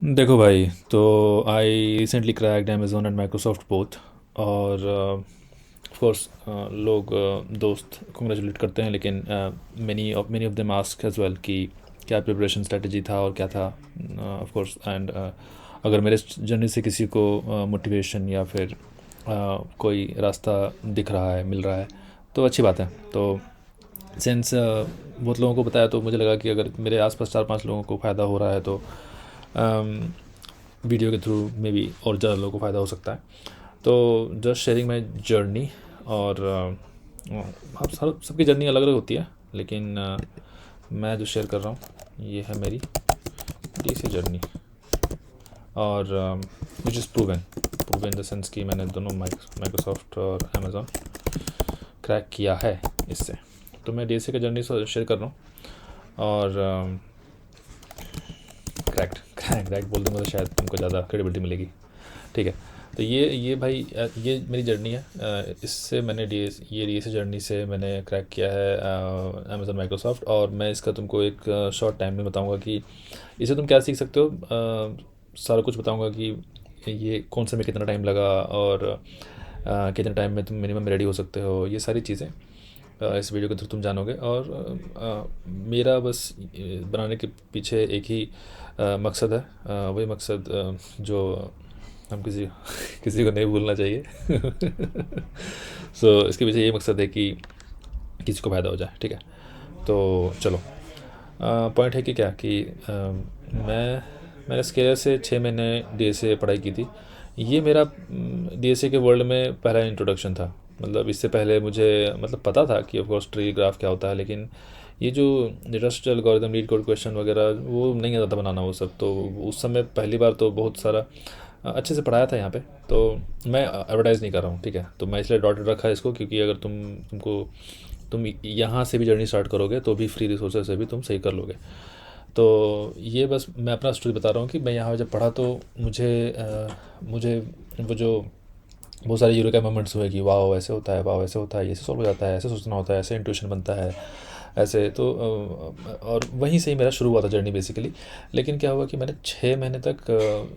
देखो भाई, तो I recently cracked Amazon and Microsoft both. और ऑफ कोर्स लोग दोस्त कंग्रेचुलेट करते हैं, लेकिन many of them ask as well कि क्या प्रिपरेशन स्ट्रेटजी था और क्या था। ऑफ कोर्स एंड अगर मेरे जर्नी से किसी को मोटिवेशन या फिर कोई रास्ता दिख रहा है, मिल रहा है, तो अच्छी बात है। तो सिंस बहुत लोगों को बताया, तो मुझे लगा कि अगर मेरे आसपास 4-5 लोगों को फ़ायदा हो रहा है तो वीडियो के थ्रू मे बी और ज़्यादा लोगों को फ़ायदा हो सकता है। तो जस्ट शेयरिंग माई जर्नी। और आप सबकी जर्नी अलग अलग होती है, लेकिन मैं जो शेयर कर रहा हूँ ये है मेरी डीसी जर्नी। और which is proven proven in the sense कि मैंने दोनों माइक्रोसॉफ्ट और अमेज़ॉन क्रैक किया है इससे। तो मैं डीसी का जर्नी शेयर कर रहा हूँ। और क्रैक्ड बोल दूँगा तो शायद तुमको ज़्यादा क्रेडिबिलिटी मिलेगी। ठीक है। तो ये भाई ये मेरी जर्नी है। इससे मैंने ये डीएसए जर्नी से मैंने क्रैक किया है अमेज़न माइक्रोसॉफ्ट। और मैं इसका तुमको एक शॉर्ट टाइम में बताऊंगा कि इससे तुम क्या सीख सकते हो। सारा कुछ बताऊंगा कि ये कौन से में कितना टाइम लगा, और कितने टाइम में तुम मिनिमम रेडी हो सकते हो। ये सारी चीज़ें इस वीडियो के थ्रू तुम जानोगे। और मेरा बस बनाने के पीछे एक ही मकसद है। वही मकसद जो हम किसी को नहीं भूलना चाहिए। सो इसके पीछे ये मकसद है कि किसी को फ़ायदा हो जाए। ठीक है। तो चलो, पॉइंट है कि क्या कि मैंने स्केलर से 6 महीने डीएसए पढ़ाई की थी। ये मेरा डीएसए के वर्ल्ड में पहला इंट्रोडक्शन था। मतलब इससे पहले मुझे मतलब पता था कि ऑफ कोर्स ट्री ग्राफ क्या होता है, लेकिन ये जो rust algorithm, leet code question वगैरह वो नहीं आता था बनाना वो सब। तो उस समय पहली बार तो बहुत सारा अच्छे से पढ़ाया था यहाँ पे। तो मैं एडवर्टाइज़ नहीं कर रहा हूँ, ठीक है। तो मैं इसलिए डॉटेड रखा है इसको, क्योंकि अगर तुम यहाँ से भी जर्नी स्टार्ट करोगे तो भी फ्री रिसोर्सेज से भी तुम सही कर लोगे। तो ये बस मैं अपना स्टोरी बता रहा हूँ कि मैं यहाँ जब पढ़ा तो मुझे वो जो बहुत सारे यूरो के मोमेंट्स हुए कि वाह ऐसे होता है, वाह ऐसे होता है, ऐसे सॉल्व हो जाता है, ऐसे सोचना होता है, ऐसे इंट्यूशन बनता है, ऐसे। तो और वहीं से ही मेरा शुरू हुआ था जर्नी बेसिकली। लेकिन क्या हुआ कि मैंने 6 महीने तक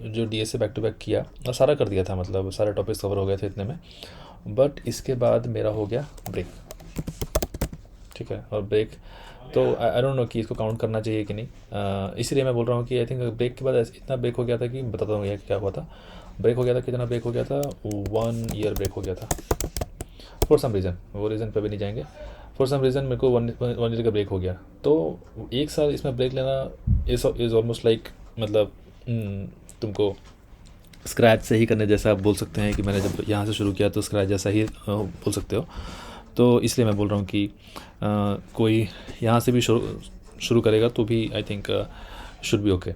जो डीएसए बैक टू बैक किया और सारा कर दिया था, मतलब सारे टॉपिक्स कवर हो गए थे इतने में। बट इसके बाद मेरा हो गया ब्रेक। ठीक है। और ब्रेक तो आई डोंट नो कि इसको काउंट करना चाहिए कि नहीं। इसीलिए मैं बोल रहा हूँ कि आई थिंक ब्रेक के बाद इतना ब्रेक हो गया था कि बताता हूँ ये क्या हुआ था। ब्रेक हो गया था, कितना ब्रेक हो गया था, 1 ईयर ब्रेक हो गया था। फॉर सम रीज़न, वो रीज़न पे भी नहीं जाएंगे। फॉर सम रीज़न मेरे को वन ईयर का ब्रेक हो गया। तो 1 साल इसमें ब्रेक लेना इज़ ऑलमोस्ट लाइक, मतलब तुमको स्क्रैच से ही करने जैसा आप बोल सकते हैं कि मैंने जब यहाँ से शुरू किया तो स्क्रैच जैसा ही बोल सकते हो। तो इसलिए मैं बोल रहा हूँ कि कोई यहाँ से भी शुरू करेगा तो भी I think should be okay.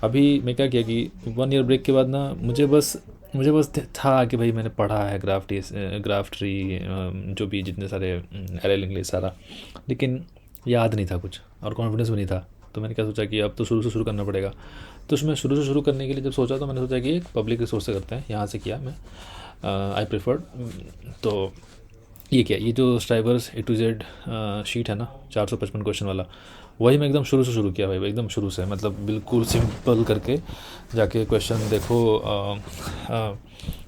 अभी मैं क्या किया कि 1 ईयर ब्रेक के बाद ना मुझे बस था कि भाई मैंने पढ़ा है ग्राफ ट्री, जो भी जितने सारे एरे इंग्लिश सारा, लेकिन याद नहीं था कुछ और कॉन्फिडेंस भी नहीं था। तो मैंने क्या सोचा कि अब तो शुरू से शुरू करना पड़ेगा। तो उसमें शुरू से शुरू करने के लिए जब सोचा तो मैंने सोचा कि एक पब्लिक रिसोर्स से करते हैं। यहाँ से किया मैं, आई प्रेफर्ड। तो ये क्या, ये जो स्ट्राइवर्स A to Z शीट है ना, 455 क्वेश्चन वाला, वही मैं एकदम शुरू से शुरू किया भाई, एकदम शुरू से, मतलब बिल्कुल सिंपल करके जाके क्वेश्चन देखो,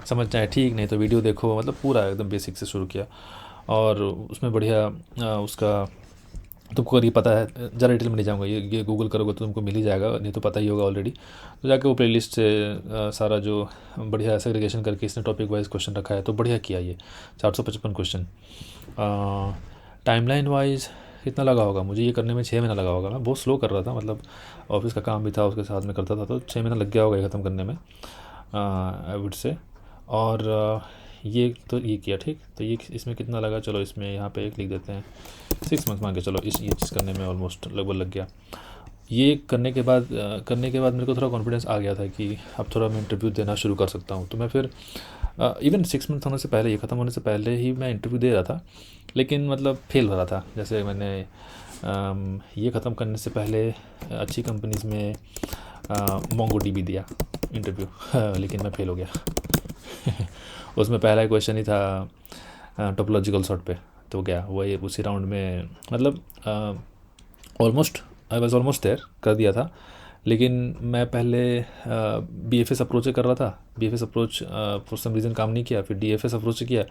समझ जाए ठीक, नहीं तो वीडियो देखो, मतलब पूरा एकदम बेसिक से शुरू किया। और उसमें बढ़िया उसका तुमको अगर ये पता है, ज़्यादा डिटेल में नहीं जाऊँगा, ये गूगल करोगे तो तुमको मिल ही जाएगा, नहीं तो पता ही होगा ऑलरेडी। तो जाके वो प्लेलिस्ट से सारा जो बढ़िया सेग्रीगेशन करके इसने टॉपिक वाइज क्वेश्चन रखा है, तो बढ़िया किया ये 455 क्वेश्चन। टाइमलाइन वाइज कितना लगा होगा मुझे ये करने में, 6 महीना लगा होगा। मैं बहुत स्लो कर रहा था, मतलब ऑफिस का काम भी था उसके साथ में करता था, तो 6 महीना लग गया होगा ये ख़त्म करने में, आई वुड से। और ये तो ये किया ठीक। तो ये इसमें कितना लगा, चलो इसमें यहाँ पे एक लिख देते हैं, 6 मंथ मान के चलो। ये चीज़ करने में ऑलमोस्ट लगभग लग गया। ये करने के बाद मेरे को थोड़ा कॉन्फिडेंस आ गया था कि अब थोड़ा मैं इंटरव्यू देना शुरू कर सकता हूँ। तो मैं फिर इवन 6 मंथ होने से पहले, ये ख़त्म होने से पहले ही मैं इंटरव्यू दे रहा था, लेकिन मतलब फेल हो रहा था। जैसे मैंने ये ख़त्म करने से पहले अच्छी कंपनीज़ में मोंगो DB दिया इंटरव्यू, लेकिन मैं फेल हो गया। उसमें पहला क्वेश्चन ही था टोपोलॉजिकल सॉर्ट पे। तो क्या वही उसी राउंड में, मतलब almost I was almost there कर दिया था, लेकिन मैं पहले BFS अप्रोच से कर रहा था। BFS approach for some reason काम नहीं किया, फिर DFS अप्रोच से किया।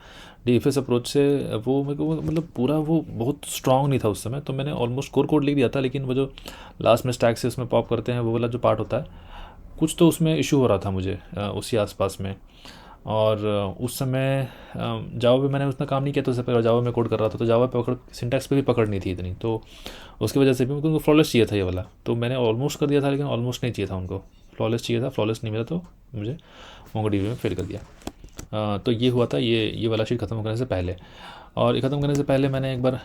DFS अप्रोच से वो मेरे को मतलब पूरा वो बहुत स्ट्रांग नहीं था उस समय, तो मैंने ऑलमोस्ट कोर लिख दिया था, लेकिन वो जो लास्ट में स्टैक से उसमें पॉप करते हैं वो वाला जो पार्ट होता है, कुछ तो उसमें इशू हो रहा था मुझे उसी आसपास में। और उस समय जावा पे मैंने उतना काम नहीं किया, तो उससे पहले जावा में कोड कर रहा था, तो जावा पे पकड़ सिंटैक्स पे भी पकड़ नहीं थी इतनी, तो उसकी वजह से भी उनको फ्लॉलेस चाहिए था ये वाला, तो मैंने ऑलमोस्ट कर दिया था, लेकिन ऑलमोस्ट नहीं चाहिए था उनको, फ्लॉलेस चाहिए था, फ्लॉलेस नहीं मिला तो मुझे मोंगोडीबी में फेल कर दिया। तो ये हुआ था, ये वाला शीट ख़त्म करने से पहले। और ये ख़त्म करने से पहले मैंने एक बार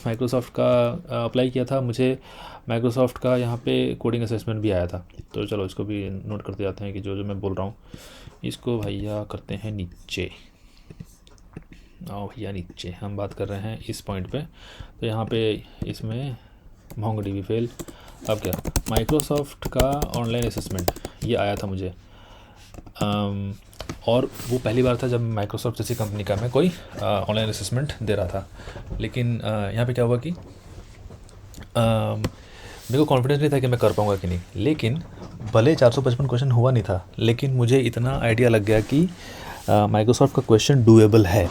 माइक्रोसॉफ्ट का अप्लाई किया था। मुझे माइक्रोसॉफ्ट का यहाँ पे कोडिंग असेसमेंट भी आया था, तो चलो इसको भी नोट करते जाते हैं कि जो जो मैं बोल रहा हूँ इसको भैया करते हैं नीचे। आओ भैया नीचे, हम बात कर रहे हैं इस पॉइंट पे, तो यहाँ पे इसमें मोंगोडीबी फेल। अब क्या, माइक्रोसॉफ्ट का ऑनलाइन असेसमेंट ये आया था मुझे, और वो पहली बार था जब माइक्रोसॉफ्ट जैसी कंपनी का मैं कोई ऑनलाइन असेसमेंट दे रहा था। लेकिन यहाँ पे क्या हुआ कि मेरे को कॉन्फिडेंस नहीं था कि मैं कर पाऊँगा कि नहीं, लेकिन भले 455 क्वेश्चन हुआ नहीं था, लेकिन मुझे इतना आइडिया लग गया कि माइक्रोसॉफ्ट का क्वेश्चन डूएबल है।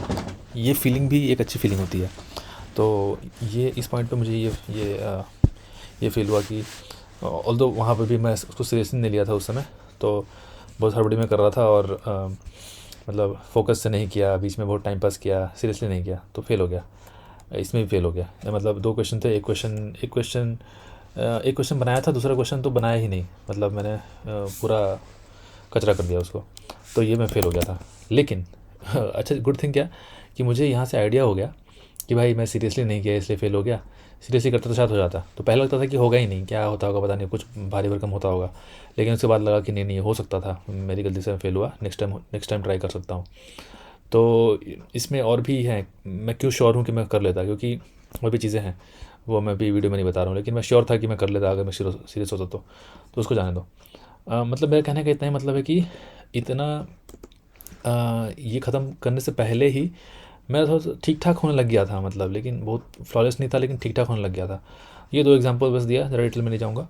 ये फीलिंग भी एक अच्छी फीलिंग होती है। तो ये इस पॉइंट पे मुझे ये फील हुआ कि ऑल्दो वहाँ पे भी मैं उसको सीरियसली नहीं लिया था उस समय, तो बहुत हड़बड़ी में कर रहा था, और मतलब फोकस से नहीं किया, बीच में बहुत टाइम पास किया, सीरियसली नहीं किया, तो फेल हो गया। इसमें भी फेल हो गया। मतलब 2 क्वेश्चन थे, एक क्वेश्चन बनाया था, दूसरा क्वेश्चन तो बनाया ही नहीं, मतलब मैंने पूरा कचरा कर दिया उसको, तो ये मैं फेल हो गया था। लेकिन अच्छा, गुड थिंग क्या कि मुझे यहाँ से आइडिया हो गया कि भाई मैं सीरियसली नहीं किया इसलिए फेल हो गया, सीरियसली करता तो शायद हो जाता। तो पहले लगता था कि होगा ही नहीं, क्या होता होगा पता नहीं, कुछ भारी भरकम होता होगा, लेकिन उसके बाद लगा कि नहीं नहीं हो सकता था, मेरी गलती से फेल हुआ, नेक्स्ट टाइम ट्राई कर सकता हूँ। तो इसमें और भी हैं, मैं क्यों श्योर हूँ कि मैं कर लेता, क्योंकि और भी चीज़ें हैं, वो मैं भी वीडियो में नहीं बता रहा हूँ, लेकिन मैं श्योर था कि मैं कर लेता अगर मैं सीरियस होता तो उसको जाने दो। मतलब मेरा कहने का इतना ही मतलब है कि इतना ये ख़त्म करने से पहले ही मैं थोड़ा सा ठीक ठाक होने लग गया था, मतलब, लेकिन बहुत फ्लॉलेस नहीं था, लेकिन ठीक ठाक होने लग गया था। ये 2 एग्जांपल बस दिया, ज़्यादा डिटेल में नहीं जाऊँगा।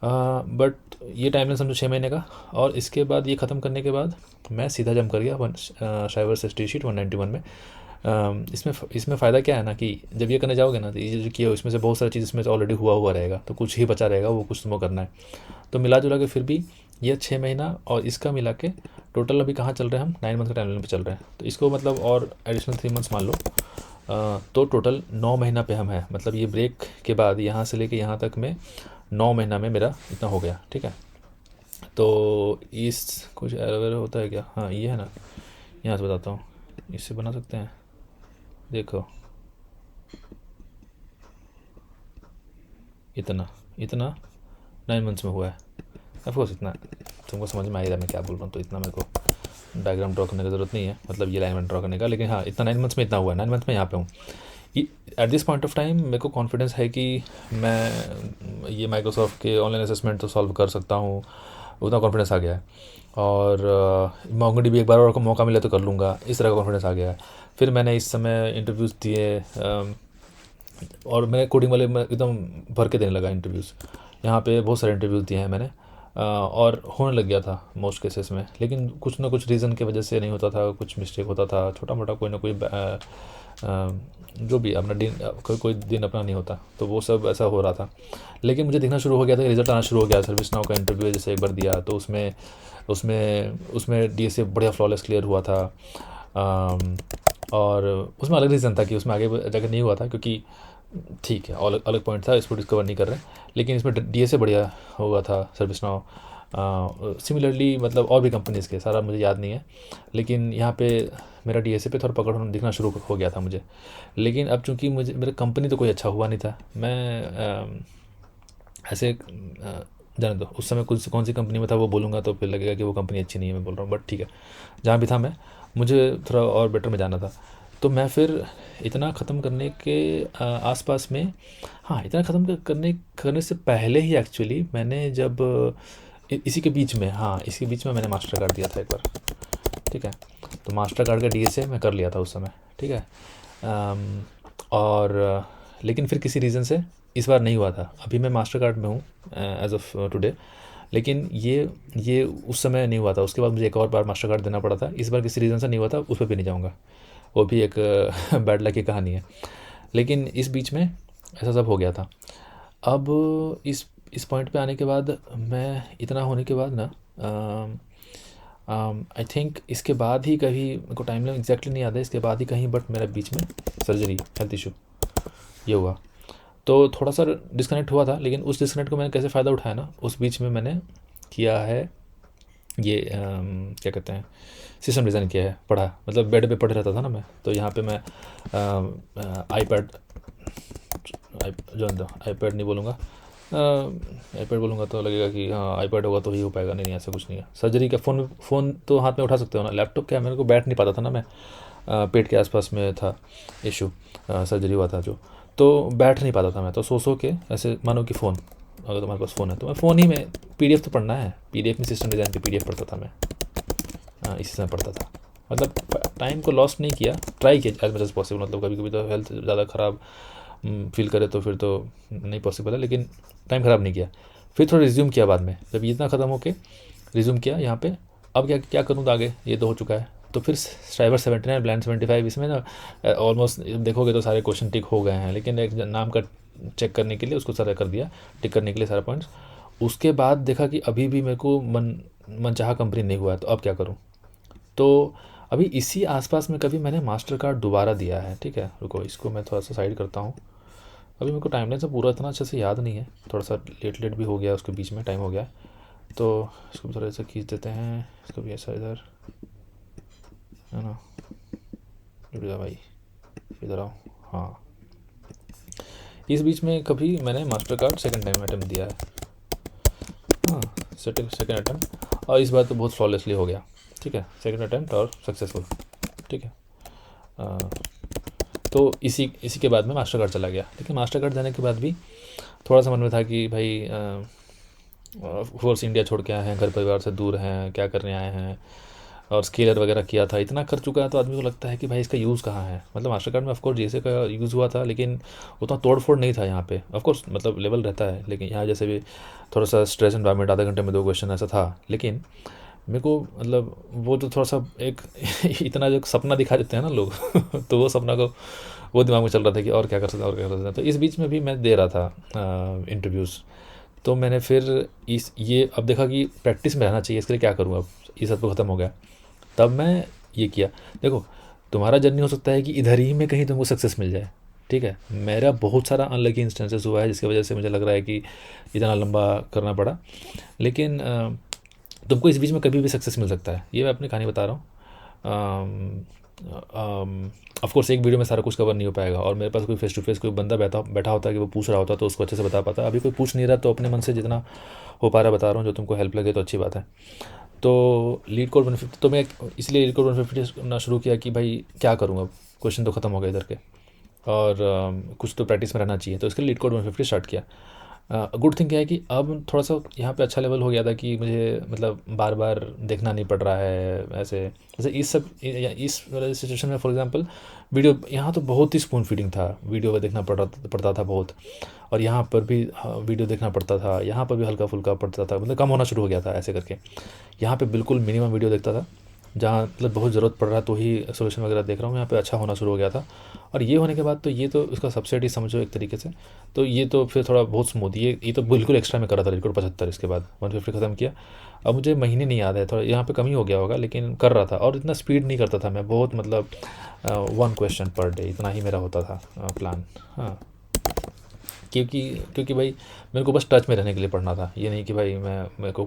बट ये टाइमलाइन समझो 6 महीने का, और इसके बाद ये ख़त्म करने के बाद मैं सीधा जंप कर गया शाइवर से शीट 191 में। इसमें फ़ायदा क्या है ना कि जब ये करने जाओगे ना, तो ये जो किया इसमें से बहुत सारी चीज़ इसमें से ऑलरेडी हुआ रहेगा, तो कुछ ही बचा रहेगा, वो कुछ तुमको करना है। तो मिला जुला के फिर भी ये 6 महीना और इसका मिला के टोटल अभी कहाँ चल रहे हैं हम, 9 मंथ का टाइमलाइन पे चल रहे हैं, तो इसको मतलब और एडिशनल 3 मंथ्स मान लो, तो टोटल 9 महीना पे हम हैं। मतलब ये ब्रेक के बाद यहाँ से लेके यहाँ तक में 9 महीना में मेरा इतना हो गया, ठीक है। तो इस कुछ एरर होता है क्या, हाँ ये है ना, यहाँ से बताता हूँ, इससे बना सकते हैं, देखो इतना इतना 9 मंथ्स में हुआ है। ऑफकोर्स इतना तुमको समझ में आ ही रहा मैं क्या बोल रहा हूँ, तो इतना मेरे को डायग्राम ड्रॉ करने की ज़रूरत नहीं है, मतलब ये लाइन ड्रॉ करने का, लेकिन हाँ इतना 9 मंथ्स में इतना हुआ है, 9 मंथ में यहाँ पे हूँ। At this point of time मेरे को कॉन्फिडेंस है कि मैं ये माइक्रोसॉफ्ट के ऑनलाइन असेसमेंट तो सॉल्व कर सकता हूँ, उतना कॉन्फिडेंस आ गया है। और मोंगोडीबी एक बार और मौका मिले तो कर लूँगा, इस तरह का कॉन्फिडेंस आ गया है। फिर मैंने इस समय इंटरव्यूज़ दिए, और मैं कोडिंग वाले में एकदम भर के देने लगा इंटरव्यूज़। यहाँ पे बहुत सारे इंटरव्यूज़ दिए हैं मैंने, और होने लग गया था मोस्ट केसेस में, लेकिन कुछ ना कुछ रीज़न की वजह से नहीं होता था, कुछ मिस्टेक होता था, छोटा मोटा कोई ना कोई जो भी अपना दिन कोई दिन अपना नहीं होता, तो वो सब ऐसा हो रहा था। लेकिन मुझे दिखना शुरू हो गया था, रिजल्ट आना शुरू हो गया। सर्विस नाउ का इंटरव्यू जैसे एक बार दिया, तो उसमें DSA बढ़िया फ्लॉलेस क्लियर हुआ था। और उसमें अलग रीज़न था कि उसमें आगे जाकर नहीं हुआ था, क्योंकि ठीक है अलग अलग पॉइंट था, इसको डिस्कवर नहीं कर रहे, लेकिन इसमें DSA बढ़िया हुआ था सर्विस नाउ। सिमिलरली मतलब और भी कंपनीज़ के सारा मुझे याद नहीं है, लेकिन यहाँ पे मेरा DSA पे थोड़ा पकड़ होना दिखना शुरू हो गया था मुझे। लेकिन अब चूंकि मुझे मेरा कंपनी तो कोई अच्छा हुआ नहीं था, मैं ऐसे जाने दो, उस समय कौन सी कंपनी में था वो बोलूँगा तो फिर लगेगा कि वो कंपनी अच्छी नहीं है, मैं बोल रहा हूँ, बट ठीक है, जहाँ भी था मैं, मुझे थोड़ा और बेटर में जाना था। तो मैं फिर इतना ख़त्म करने के आसपास में, हाँ इतना ख़त्म करने से पहले ही एक्चुअली मैंने जब इसी के बीच में, हाँ इसी के बीच में मैंने मास्टर कार्ड दिया था एक बार, ठीक है। तो मास्टर कार्ड का DSA मैं कर लिया था उस समय, ठीक है। और लेकिन फिर किसी रीज़न से इस बार नहीं हुआ था। अभी मैं मास्टर कार्ड में हूँ एज ऑफ टुडे, लेकिन ये उस समय नहीं हुआ था। उसके बाद मुझे एक और बार मास्टर कार्ड देना पड़ा था। इस बार किसी रीज़न से नहीं हुआ था, उस पर भी नहीं जाऊँगा, वो भी एक बैड लक की कहानी है। लेकिन इस बीच में ऐसा सब हो गया था। अब इस पॉइंट पे आने के बाद, मैं इतना होने के बाद ना, आई थिंक इसके बाद ही कभी, मेरे को टाइम लाइन एग्जैक्टली नहीं याद है, इसके बाद ही कहीं, बट मेरा बीच में सर्जरी, हेल्थ इशू ये हुआ। तो थोड़ा सा डिस्कनेक्ट हुआ था, लेकिन उस डिस्कनेक्ट को मैंने कैसे फ़ायदा उठाया ना, उस बीच में मैंने किया है ये क्या कहते हैं, सिस्टम डिज़ाइन किया है, पढ़ा, मतलब बेड पे पढ़ रहता था ना मैं, तो यहाँ पे मैं आईपैड, जो आईपैड नहीं बोलूँगा, आईपैड बोलूँगा तो लगेगा कि हाँ आईपैड होगा तो ही हो पाएगा, नहीं नहीं ऐसा कुछ नहीं है। सर्जरी का फ़ोन तो हाथ में उठा सकते हो ना, लैपटॉप क्या, मेरे को बैठ नहीं पाता था ना मैं, पेट के आसपास में था इशू, सर्जरी हुआ था जो, तो बैठ नहीं पाता था मैं, तो सो के ऐसे मानो कि फ़ोन, अगर तुम्हारे पास फ़ोन है तो मैं फ़ोन ही में पीडीएफ तो पढ़ना है, पीडीएफ में सिस्टम डिज़ाइन की पीडीएफ पढ़ता था मैं, इसी समय पढ़ता था। मतलब टाइम को लॉस्ट नहीं किया, ट्राई किया एज मच एज पॉसिबल। मतलब कभी कभी तो हेल्थ ज़्यादा ख़राब फील करे तो फिर तो नहीं पॉसिबल है, लेकिन टाइम ख़राब नहीं किया। फिर थोड़ा रिज्यूम किया बाद में, जब ये इतना ख़त्म होके रिज्यूम किया यहाँ पे, अब क्या क्या करूँ तो आगे, ये तो हो चुका है, तो फिर ड्राइवर 79 ब्लैंड 75, इसमें ना ऑलमोस्ट देखोगे तो सारे क्वेश्चन टिक हो गए हैं, लेकिन एक नाम का चेक करने के लिए उसको सारा कर दिया, टिक करने के लिए सारा पॉइंट्स। उसके बाद देखा कि अभी भी मेरे को मनचाहा कंपनी नहीं हुआ है, तो अब क्या करूँ। तो अभी इसी आसपास में कभी मैंने मास्टर कार्ड दोबारा दिया है, ठीक है, रुको इसको मैं थोड़ा सा साइड करता हूँ। अभी मेरे को टाइमलाइन से पूरा इतना अच्छे से याद नहीं है, थोड़ा सा लेट भी हो गया, उसके बीच में टाइम हो गया, तो इसको भी थोड़ा सा खींच देते हैं, इसको भी ऐसा इधर, है ना, जुड़ जा भाई, इधर आओ। हाँ, इस बीच में कभी मैंने master card second time attempt दिया है, हाँ सेकंड अटैम्प्ट, और इस बार तो बहुत फ्लॉलेसली हो गया, ठीक है, सेकंड अटैम्प्ट और सक्सेसफुल, ठीक है। तो इसी के बाद में मास्टर कार्ड चला गया, लेकिन मास्टर कार्ड जाने के बाद भी थोड़ा सा मन में था कि भाई फोर्स इंडिया छोड़ के आए हैं, घर परिवार से दूर हैं, क्या करने आए हैं, और स्केलर वगैरह किया था, इतना कर चुका है, तो आदमी को लगता है कि भाई इसका यूज़ कहाँ है। मतलब मास्टर कार्ड में ऑफकोर्स जीएसए का यूज़ हुआ था, लेकिन उतना तोड़ फोड़ नहीं था यहाँ पे, ऑफकोर्स मतलब लेवल रहता है, लेकिन यहाँ जैसे भी थोड़ा सा स्ट्रेस एनवायरनमेंट, आधे घंटे में 2 क्वेश्चन ऐसा था, लेकिन मेरे को मतलब वो जो थोड़ा सा एक इतना जो सपना दिखा देते हैं ना लोग तो वो सपना को, वो दिमाग में चल रहा था कि और क्या कर सकते हैं, और क्या कर सकते हैं। तो इस बीच में भी मैं दे रहा था इंटरव्यूज़, तो मैंने फिर ये अब देखा कि प्रैक्टिस में रहना चाहिए, इसके लिए क्या करूँ, अब ये सब तो ख़त्म हो गया, तब मैं ये किया। देखो, तुम्हारा जर्नी हो सकता है कि इधर ही में कहीं तुमको सक्सेस मिल जाए, ठीक है, मेरा बहुत सारा अनलकी इंस्टेंसेस हुआ है जिसकी वजह से मुझे लग रहा है कि इतना लंबा करना पड़ा, लेकिन तुमको इस बीच में कभी भी सक्सेस मिल सकता है, ये मैं अपनी कहानी बता रहा हूँ। ऑफकोर्स एक वीडियो में सारा कुछ कवर नहीं हो पाएगा, और मेरे पास कोई फेस टू फेस कोई बंदा बैठा होता है कि वो पूछ रहा होता तो उसको अच्छे से बता पाता। अभी कोई पूछ नहीं रहा, तो अपने मन से जितना हो पा रहा बता रहा हूँ, जो तुमको हेल्प लगे तो अच्छी बात है। तो लीड कोड 150, तो मैं इसलिए लीड कोड 150 करना शुरू किया कि भाई क्या करूँ, अब क्वेश्चन तो ख़त्म हो गए इधर के, और कुछ तो प्रैक्टिस में रहना चाहिए, तो इसके लिए लीड कोड 150 स्टार्ट किया। गुड थिंग क्या है कि अब थोड़ा सा यहाँ पे अच्छा लेवल हो गया था कि मुझे मतलब बार बार देखना नहीं पड़ रहा है, ऐसे जैसे इस वाले सिचुएशन में फॉर एग्जांपल वीडियो, यहाँ तो बहुत ही स्पून फीडिंग था, वीडियो देखना पड़ता था बहुत, और यहाँ पर भी वीडियो देखना पड़ता था, यहाँ पर भी हल्का फुल्का पड़ता था, मतलब कम होना शुरू हो गया था ऐसे करके। यहाँ पे बिल्कुल मिनिमम वीडियो देखता था, जहाँ मतलब बहुत ज़रूरत पड़ रहा तो ही सोल्यूशन वगैरह देख रहा हूँ, यहाँ पे अच्छा होना शुरू हो गया था। और ये होने के बाद तो ये तो इसका सबसेट ही समझो एक तरीके से, तो ये तो फिर थोड़ा बहुत स्मूथ, ये तो बिल्कुल एक्स्ट्रा में करा था रिकॉर्ड 75, इसके बाद 150 ख़त्म किया। अब मुझे महीने नहीं याद है, थोड़ा यहाँ पे कमी हो गया होगा, लेकिन कर रहा था, और इतना स्पीड नहीं करता था मैं, बहुत मतलब 1 क्वेश्चन पर डे, इतना ही मेरा होता था प्लान। हाँ, क्योंकि भाई मेरे को बस टच में रहने के लिए पढ़ना था, ये नहीं कि भाई मेरे को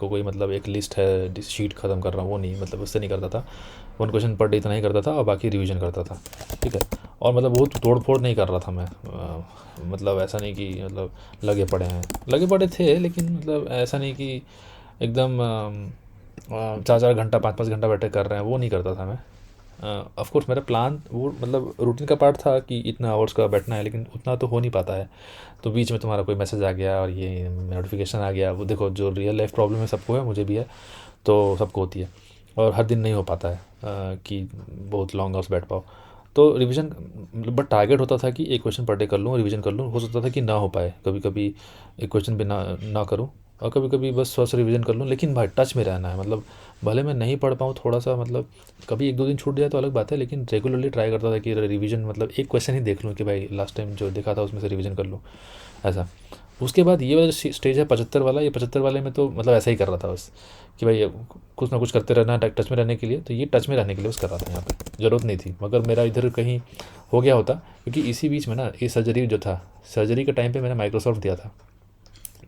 कोई मतलब एक लिस्ट है शीट ख़त्म कर रहा हूँ, वो नहीं, मतलब उससे नहीं करता था। 1 क्वेश्चन पर डे इतना ही करता था, और बाकी रिवीजन करता था, ठीक है। और मतलब बहुत तोड़ फोड़ नहीं कर रहा था मैं, मतलब ऐसा नहीं कि मतलब लगे पड़े थे, लेकिन मतलब ऐसा नहीं कि एकदम 4-4 घंटा 5-5 घंटा बैठे कर रहे हैं, वो नहीं करता था मैं। ऑफ कोर्स मेरा प्लान वो मतलब रूटीन का पार्ट था कि इतना आवर्स का बैठना है, लेकिन उतना तो हो नहीं पाता है। तो बीच में तुम्हारा कोई मैसेज आ गया और ये नोटिफिकेशन आ गया, वो देखो जो रियल लाइफ प्रॉब्लम है सबको है, मुझे भी है, तो सबको होती है, और हर दिन नहीं हो पाता है कि बहुत लॉन्ग आवर्स बैठ पाओ। तो रिवीजन, बट टारगेट होता था कि 1 क्वेश्चन पर डे कर लूँ, रिवीजन कर लूँ। हो सकता था कि ना हो पाए, कभी कभी 1 क्वेश्चन भी ना करूँ, और कभी कभी बस थोड़ा सा रिविज़न कर लूँ, लेकिन भाई टच में रहना है। मतलब भले मैं नहीं पढ़ पाऊँ थोड़ा सा, मतलब कभी 1-2 दिन छूट जाए तो अलग बात है, लेकिन रेगुलरली ट्राई करता था कि रिवीजन, मतलब एक क्वेश्चन ही देख लूँ कि भाई लास्ट टाइम जो देखा था उसमें से रिवीजन कर लूँ, ऐसा। उसके बाद ये वाला स्टेज है 75 वाला, ये 75 वाले में तो मतलब ऐसा ही कर रहा था बस कि भाई कुछ ना कुछ करते रहना टच में रहने के लिए। तो ये टच में रहने के लिए बस कर रहा था, यहाँ पे ज़रूरत नहीं थी। मगर मेरा इधर कहीं हो गया होता, क्योंकि इसी बीच में ना ये सर्जरी जो था, सर्जरी के टाइम पे मैंने माइक्रोसॉफ्ट दिया था।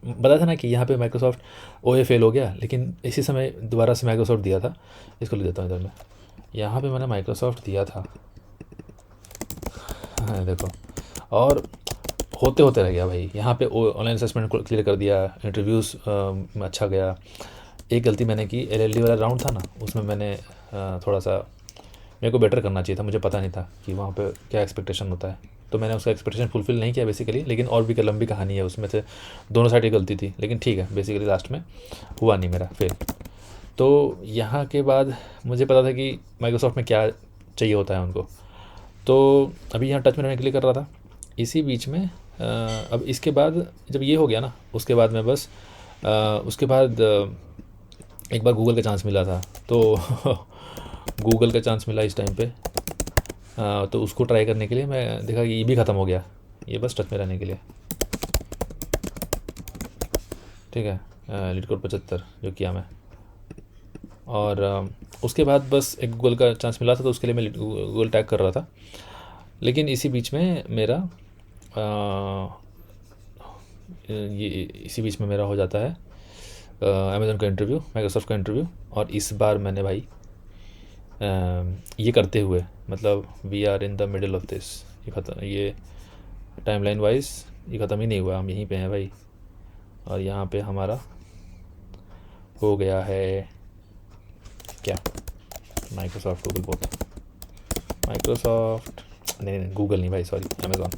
बताया था ना कि यहाँ पे माइक्रोसॉफ्ट ओए फेल हो गया, लेकिन इसी समय दोबारा से माइक्रोसॉफ्ट दिया था। इसको ले देता हूँ इधर में। यहाँ पे मैंने माइक्रोसॉफ्ट दिया था, हाँ देखो, और होते होते रह गया भाई। यहाँ पे ऑनलाइन असेसमेंट क्लियर कर दिया, इंटरव्यूज़ में अच्छा गया। एक गलती मैंने की, एलएलडी वाला राउंड था ना, उसमें मैंने थोड़ा सा, मेरे को बेटर करना चाहिए था, मुझे पता नहीं था कि वहाँ पे क्या एक्सपेक्टेशन होता है, तो मैंने उसका एक्सपेक्टेशन फुलफ़िल नहीं किया बेसिकली। लेकिन और भी लंबी कहानी है उसमें से, दोनों साइड की गलती थी, लेकिन ठीक है, बेसिकली लास्ट में हुआ नहीं मेरा फेल। तो यहाँ के बाद मुझे पता था कि माइक्रोसॉफ्ट में क्या चाहिए होता है उनको, तो अभी यहाँ टच में रहने के लिए कर रहा था। इसी बीच में अब इसके बाद जब ये हो गया ना, उसके बाद मैं बस उसके बाद एक बार गूगल का चांस मिला था, तो गूगल का चांस मिला इस टाइम पे, तो उसको ट्राई करने के लिए मैं देखा कि ये भी ख़त्म हो गया, ये बस टच में रहने के लिए, ठीक है। LeetCode 75 जो किया मैं, और उसके बाद बस एक गूगल का चांस मिला था, तो उसके लिए मैं गूगल टैग कर रहा था। लेकिन इसी बीच में मेरा ये इसी बीच में मेरा हो जाता है अमेज़न का इंटरव्यू, माइक्रोसॉफ्ट का इंटरव्यू। और इस बार मैंने भाई ये करते हुए, मतलब we are in the middle of this, ये ख़त्म, ये टाइमलाइन वाइज ये ख़त्म ही नहीं हुआ, हम यहीं पे हैं भाई। और यहाँ पे हमारा हो गया है क्या, माइक्रोसॉफ्ट गूगल बोथ, माइक्रोसॉफ्ट नहीं गूगल नहीं भाई, सॉरी अमेज़ॉन।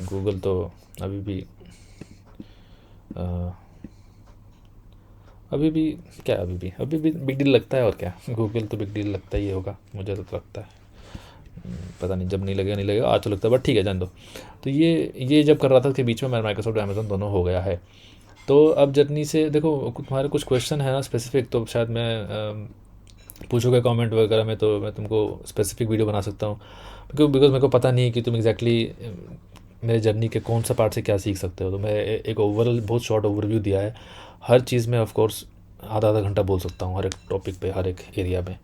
गूगल तो अभी भी अभी भी बिग डील लगता है, और क्या, गूगल तो बिग डील लगता ही होगा, मुझे तो लगता है। पता नहीं, जब नहीं लगेगा आज तो लगता है, बट ठीक है, जान दो। तो ये जब कर रहा था, उसके बीच में मेरा माइक्रोसॉफ्ट अमेज़ॉन दोनों हो गया है। तो अब जर्नी से देखो, तुम्हारे कुछ क्वेश्चन है ना स्पेसिफिक, तो शायद मैं पूछोगे कमेंट वगैरह में, तो मैं तुमको स्पेसिफिक वीडियो बना सकता हूँ, बिकॉज मेरे को पता नहीं है कि तुम एग्जैक्टली मेरे जर्नी के कौन सा पार्ट से क्या सीख सकते हो। तो मैं एक ओवरऑल बहुत शॉर्ट ओवरव्यू दिया है। हर चीज़ में ऑफ कोर्स आधा आधा घंटा बोल सकता हूँ, हर एक टॉपिक पे, हर एक एरिया में।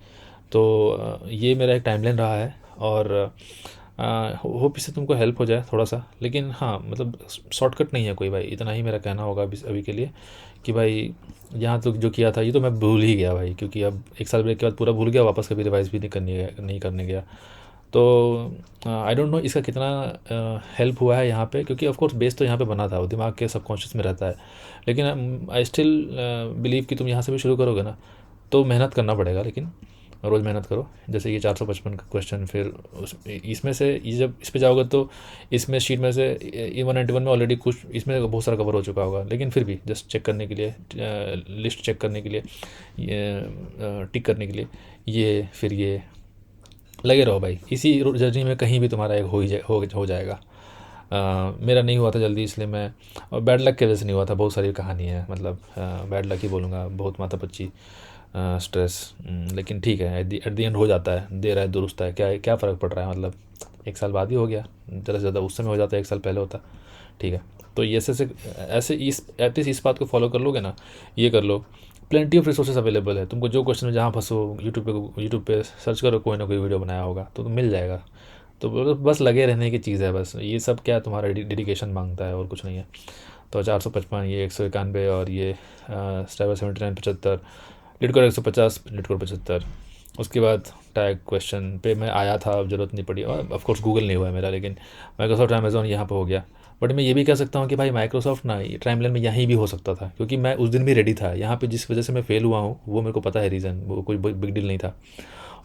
तो ये मेरा एक टाइमलाइन रहा है, और होप इससे तुमको हेल्प हो जाए थोड़ा सा। लेकिन हाँ, मतलब शॉर्टकट नहीं है कोई भाई, इतना ही मेरा कहना होगा अभी के लिए कि भाई यहाँ तो जो किया था ये तो मैं भूल ही गया भाई, क्योंकि अब 1 साल ब्रेक के बाद पूरा भूल गया, वापस कभी रिवाइज़ भी नहीं करने गया। तो आई डोंट नो इसका कितना हेल्प हुआ है यहाँ पे, क्योंकि ऑफ कोर्स बेस तो यहाँ पे बना था, वो दिमाग के सबकॉन्शियस में रहता है। लेकिन आई स्टिल बिलीव कि तुम यहाँ से भी शुरू करोगे ना, तो मेहनत करना पड़ेगा, लेकिन रोज़ मेहनत करो। जैसे ये 455 का क्वेश्चन, फिर इसमें से ये जब इस पे जाओगे तो इसमें शीट में से 191 में ऑलरेडी कुछ इसमें बहुत सारा कवर हो चुका होगा, लेकिन फिर भी जस्ट चेक करने के लिए, लिस्ट चेक करने के लिए, टिक करने के लिए, ये फिर ये लगे रहो भाई। इसी जर्नी में कहीं भी तुम्हारा एक हो जाएगा। मेरा नहीं हुआ था जल्दी, इसलिए मैं, और बैड लक की वजह से नहीं हुआ था, बहुत सारी कहानी है, मतलब बैड लक ही बोलूँगा, बहुत माथापच्ची, स्ट्रेस। लेकिन ठीक है, एट द एंड हो जाता है, देर है दुरुस्त है, क्या फ़र्क पड़ रहा है, मतलब 1 साल बाद ही हो गया, ज़्यादा से ज़्यादा उस समय हो जाता है, 1 साल पहले होता, ठीक है। तो ये ऐसे इस एटलीस्ट इस बात को फॉलो कर लोगे ना, ये कर लो, प्लेंटी ऑफ रिसोर्सेज अवेलेबल है तुमको। जो क्वेश्चन में जहाँ फंसो, यूट्यूब पे सर्च करो, कोई ना कोई वीडियो बनाया होगा तो मिल जाएगा। तो बस लगे रहने की चीज़ है, बस ये सब क्या तुम्हारा डेडिकेशन मांगता है, और कुछ नहीं है। तो 455, ये 191, और ये स्टाइवर 79 75, LeetCode 150, LeetCode 75। उसके बाद टैग क्वेश्चन पे मैं आया था, अब ज़रूरत नहीं पड़ी, और ऑफकोर्स गूगल नहीं हुआ है मेरा, लेकिन माइक्रोसॉफ्ट अमेज़ॉन यहाँ पे हो गया। बट मैं ये भी कह सकता हूँ कि भाई माइक्रोसॉफ्ट ना टाइमलाइन में यहीं भी हो सकता था, क्योंकि मैं उस दिन भी रेडी था। यहाँ पे जिस वजह से मैं फेल हुआ हूँ वो मेरे को पता है रीज़न, वो कोई बिग डील नहीं था।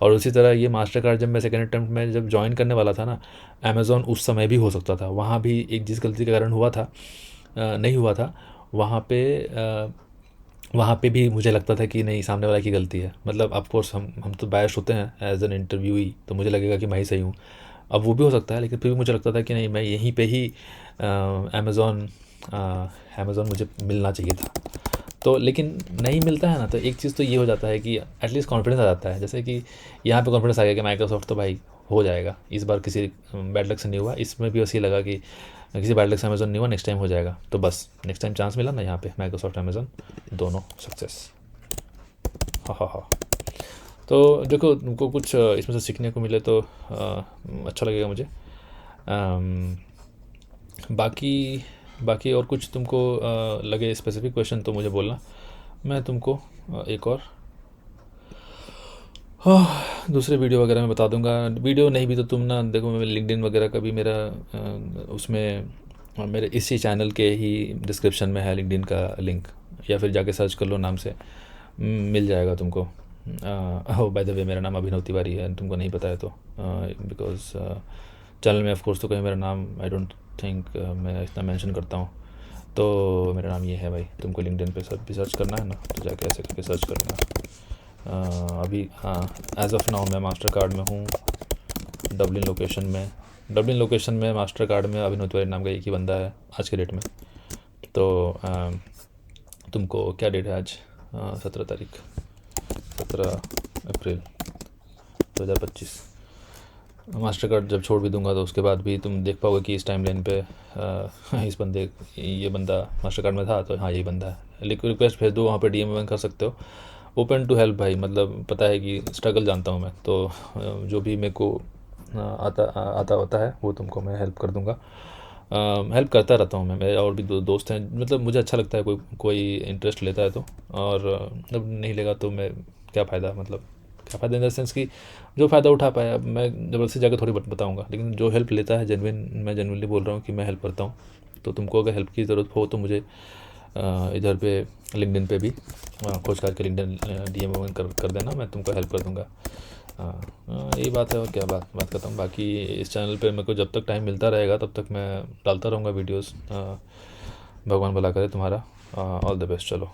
और उसी तरह ये मास्टर कार्ड जब मैं सेकेंड अटैम्प्ट में जब ज्वाइन करने वाला था ना, अमेज़ॉन उस समय भी हो सकता था। वहाँ भी एक जिस गलती के कारण हुआ था, नहीं हुआ था, वहाँ पे भी मुझे लगता था कि नहीं, सामने वाला की गलती है। मतलब ऑफकोर्स हम तो बायस्ड होते हैं एज एन इंटरव्यूई, तो मुझे लगेगा कि मैं ही सही हूँ। अब वो भी हो सकता है, लेकिन फिर भी मुझे लगता था कि नहीं, मैं यहीं पे ही अमेज़ॉन मुझे मिलना चाहिए था। तो लेकिन नहीं मिलता है ना, तो एक चीज़ तो ये हो जाता है कि एटलीस्ट कॉन्फिडेंस आ जाता है। जैसे कि यहाँ पे कॉन्फिडेंस आ गया कि माइक्रोसॉफ्ट तो भाई हो जाएगा, इस बार किसी बैड लक से नहीं हुआ, इसमें भी वैसे ही लगा कि किसी बैड लक से अमेजोन नहीं हुआ, नेक्स्ट टाइम हो जाएगा। तो बस नेक्स्ट टाइम चांस मिला ना, यहाँ पे माइक्रोसॉफ्ट अमेजोन दोनों सक्सेस। हाँ हाँ हाँ। तो देखो, तुमको कुछ इसमें से सीखने को मिले तो अच्छा लगेगा मुझे। अम, बाकी बाकी और कुछ तुमको लगे स्पेसिफिक क्वेश्चन तो मुझे बोलना, मैं तुमको एक और दूसरे वीडियो वगैरह में बता दूंगा। वीडियो नहीं भी तो तुम ना देखो, मैं लिंक्डइन वगैरह का भी मेरा उसमें मेरे इसी चैनल के ही डिस्क्रिप्शन में है लिंक्डइन का लिंक, या फिर जाके सर्च कर लो नाम से, मिल जाएगा तुमको। ओह बाय द वे, मेरा नाम अभिनव तिवारी है, तुमको नहीं पता है तो, बिकॉज चैनल में ऑफ कोर्स तो कहीं मेरा नाम आई डोंट थिंक मैं इतना मेंशन करता हूँ। तो मेरा नाम ये है भाई, तुमको लिंक्डइन पे भी सर्च करना है ना, तो जाके ऐसे करके सर्च कर लेना। अभी हाँ, एज ऑफ नाउ मैं मास्टर कार्ड में हूँ, डबलिन लोकेशन में मास्टर कार्ड में अभिनव तिवारी नाम का एक ही बंदा है आज के डेट में। तो तुमको क्या डेट है आज, 17 अप्रैल 2025। मास्टर कार्ड जब छोड़ भी दूंगा तो उसके बाद भी तुम देख पाओगे कि इस टाइम लाइन पे ये बंदा मास्टर कार्ड में था, तो हाँ यही बंदा है। रिक्वेस्ट भेज दो, वहाँ पे DM कर सकते हो। ओपन टू हेल्प भाई, मतलब पता है कि स्ट्रगल जानता हूँ मैं, तो जो भी मेरे को आता होता है वो तुमको मैं हेल्प कर दूँगा। हेल्प करता रहता हूँ मैं, मेरे और भी दोस्त हैं, मतलब मुझे अच्छा लगता है कोई इंटरेस्ट लेता है तो, और जब नहीं लेगा तो मैं क्या फ़ायदा, मतलब क्या फ़ायदा इन द सेंस कि जो फ़ायदा उठा पाया मैं ज़बरदस्ती जाकर थोड़ी बताऊँगा, लेकिन जो हेल्प लेता है मैं जेनविनली बोल रहा हूँ कि मैं हेल्प करता हूँ। तो तुमको अगर हेल्प की ज़रूरत हो तो मुझे इधर पे लिंक्डइन पे भी खोज करके लिंक्डइन DM कर देना, मैं तुमको हेल्प कर दूँगा। यही बात है, और क्या बात करता हूँ। बाकी इस चैनल पे मेरे को जब तक टाइम मिलता रहेगा तब तक मैं डालता रहूँगा वीडियोस। भगवान भला करे तुम्हारा। ऑल द बेस्ट, चलो।